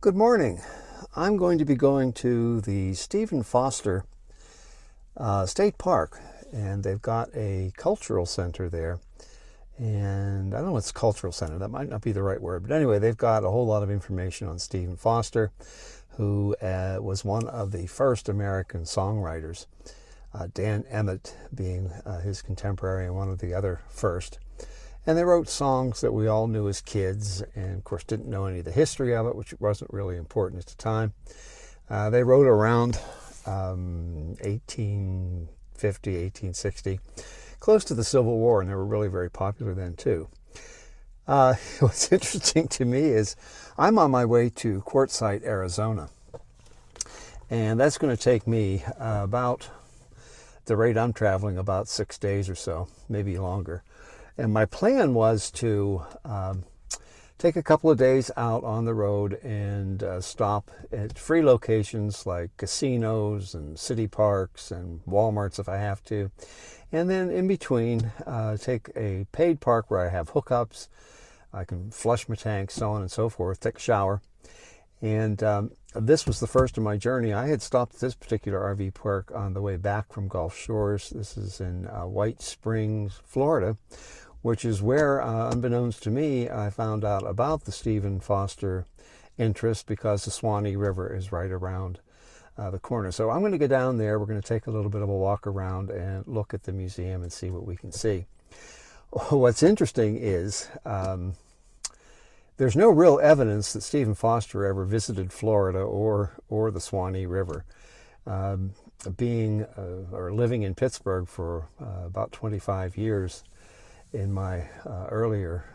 Good morning. I'm going to be going to the Stephen Foster State Park, and they've got a cultural center there. And I don't know if it's cultural center, that might not be the right word, but anyway, they've got a whole lot of information on Stephen Foster, who was one of the first American songwriters, Dan Emmett being his contemporary and one of the other first. And they wrote songs that we all knew as kids, and of course didn't know any of the history of it, which wasn't really important at the time. They wrote around 1850, 1860, close to the Civil War, and they were really very popular then too. What's interesting to me is I'm on my way to Quartzsite, Arizona, and that's going to take me about the rate I'm traveling, about 6 days or so, maybe longer. And my plan was to take a couple of days out on the road and stop at free locations like casinos and city parks and Walmarts if I have to. And then in between, take a paid park where I have hookups. I can flush my tank, so on and so forth, take a shower. And this was the first of my journey. I had stopped at this particular RV park on the way back from Gulf Shores. This is in White Springs, Florida, which is where, unbeknownst to me, I found out about the Stephen Foster interest because the Suwannee River is right around the corner. So I'm going to go down there. We're going to take a little bit of a walk around and look at the museum and see what we can see. What's interesting is there's no real evidence that Stephen Foster ever visited Florida or the Suwannee River. Being or living in Pittsburgh for about 25 years in my earlier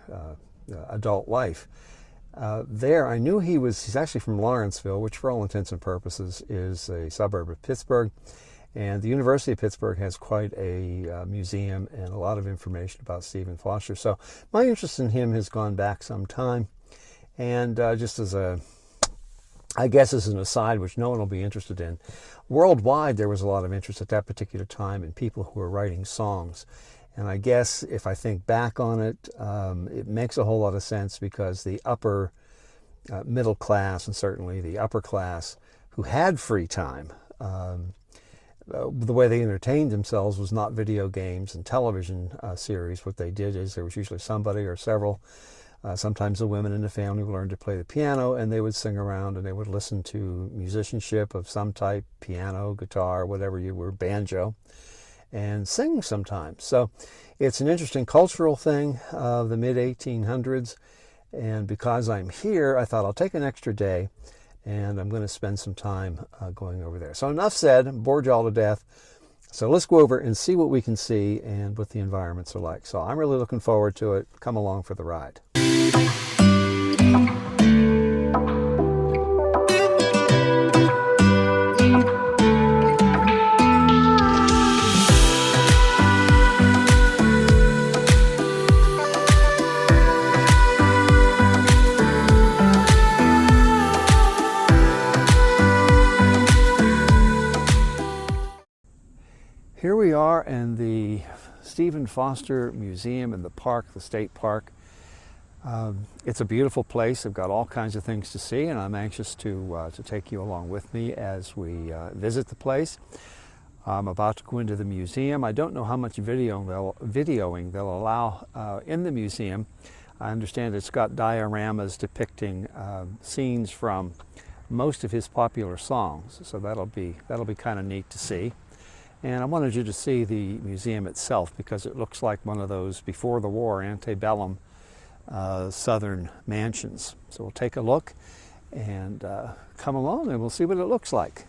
adult life, there I knew he's actually from Lawrenceville, which for all intents and purposes is a suburb of Pittsburgh. And the University of Pittsburgh has quite a museum and a lot of information about Stephen Foster. So my interest in him has gone back some time. And just as I guess as an aside, which no one will be interested in, worldwide there was a lot of interest at that particular time in people who were writing songs. And I guess if I think back on it, it makes a whole lot of sense because the upper middle class and certainly the upper class who had free time, the way they entertained themselves was not video games and television series. What they did is there was usually somebody or several, sometimes the women in the family would learn to play the piano, and they would sing around and they would listen to musicianship of some type, piano, guitar, whatever you were, banjo, and sing sometimes. So it's an interesting cultural thing of the mid-1800s, and because I'm here, I thought I'll take an extra day and I'm going to spend some time going over there. So enough said, bored you all to death. So let's go over and see what we can see and what the environments are like. So I'm really looking forward to it. Come along for the ride. Here we are in the Stephen Foster Museum in the park, the state park. It's a beautiful place. They've got all kinds of things to see, and I'm anxious to take you along with me as we visit the place. I'm about to go into the museum. I don't know how much videoing they'll allow in the museum. I understand it's got dioramas depicting scenes from most of his popular songs, so that'll be kind of neat to see. And I wanted you to see the museum itself because it looks like one of those before the war antebellum southern mansions. So we'll take a look and come along and we'll see what it looks like.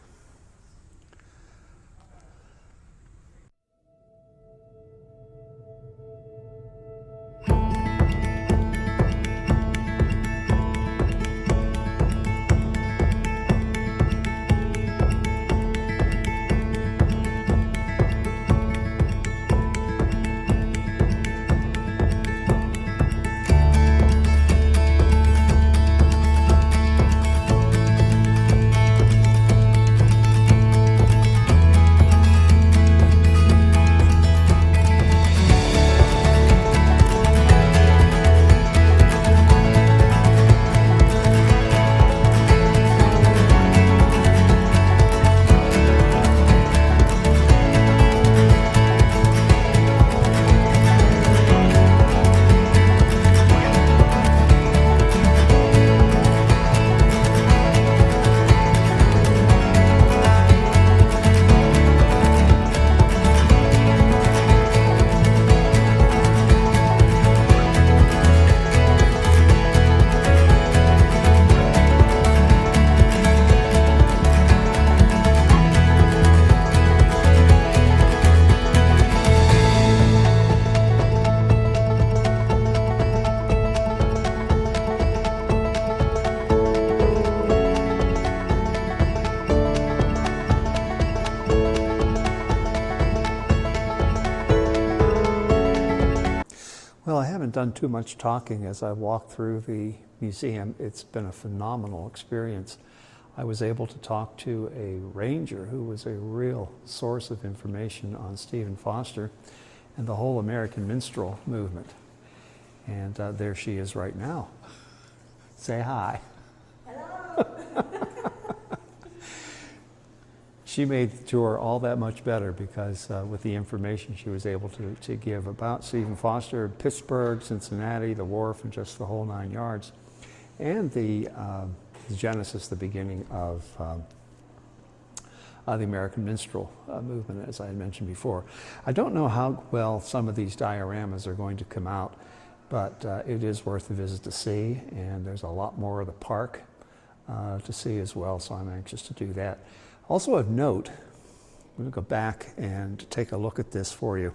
haven't done too much talking as I walked through the museum. It's been a phenomenal experience. I was able to talk to a ranger who was a real source of information on Stephen Foster and the whole American minstrel movement. And there she is right now. Say hi. Hello. She made the tour all that much better because with the information she was able to give about Stephen Foster, Pittsburgh, Cincinnati, the wharf, and just the whole 9 yards, and the genesis, the beginning of the American minstrel movement, as I had mentioned before. I don't know how well some of these dioramas are going to come out, but it is worth a visit to see, and there's a lot more of the park to see as well, so I'm anxious to do that. Also of note, I'm going to go back and take a look at this for you.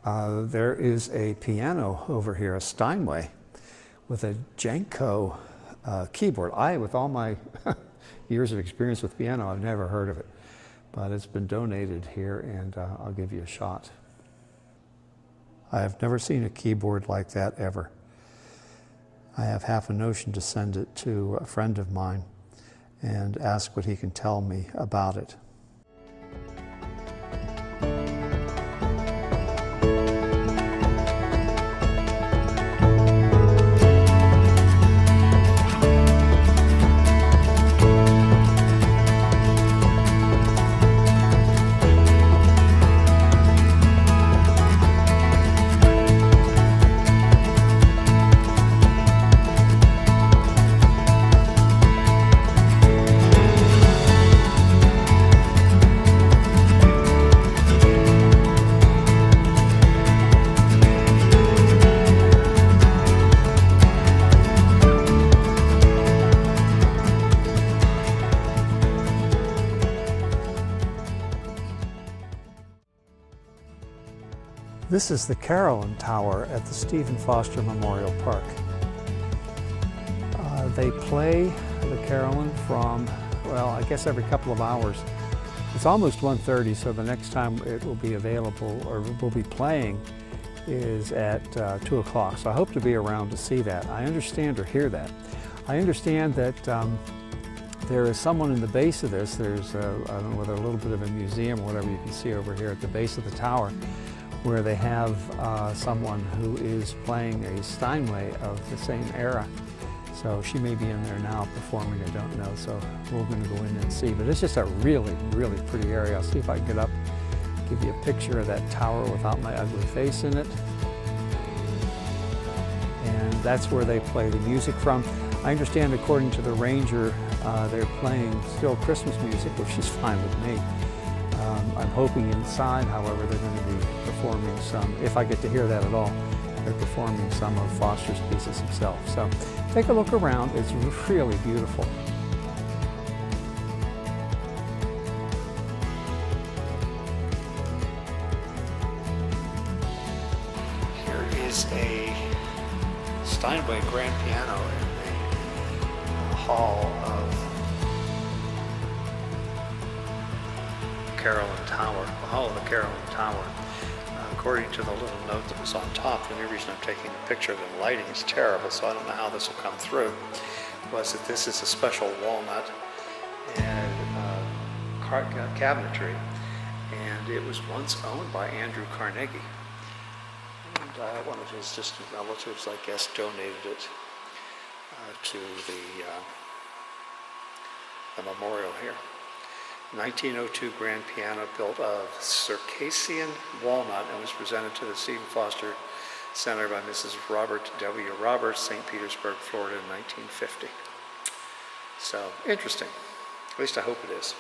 There is a piano over here, a Steinway, with a Janko keyboard. With all my years of experience with piano, I've never heard of it, but it's been donated here, and I'll give you a shot. I have never seen a keyboard like that ever. I have half a notion to send it to a friend of mine and ask what he can tell me about it. This is the Carillon Tower at the Stephen Foster Memorial Park. They play the Carillon from, well, I guess every couple of hours. It's almost 1:30, so the next time it will be available, or will be playing, is at 2 o'clock. So I hope to be around to see that. I understand or hear that. I understand that there is someone in the base of this. There's, I don't know whether a little bit of a museum or whatever you can see over here at the base of the tower, where they have someone who is playing a Steinway of the same era. So she may be in there now performing, I don't know, so we're going to go in and see. But it's just a really, really pretty area. I'll see if I can get up, give you a picture of that tower without my ugly face in it. And that's where they play the music from. I understand, according to the ranger, they're playing still Christmas music, which is fine with me. I'm hoping inside, however, they're going to be performing some, if I get to hear that at all, they're performing some of Foster's pieces himself. So take a look around. It's really beautiful. Here is a Steinway grand piano in the hall of Carillon Tower, the hall of the Carillon Tower. According to the little note that was on top, the only reason I'm taking a picture of the lighting is terrible, so I don't know how this will come through, was that this is a special walnut and cabinetry, and it was once owned by Andrew Carnegie. And one of his distant relatives, I guess, donated it to the memorial here. 1902 grand piano built of Circassian walnut and was presented to the Stephen Foster Center by Mrs. Robert W. Roberts, St. Petersburg, Florida in 1950. So, interesting. At least I hope it is.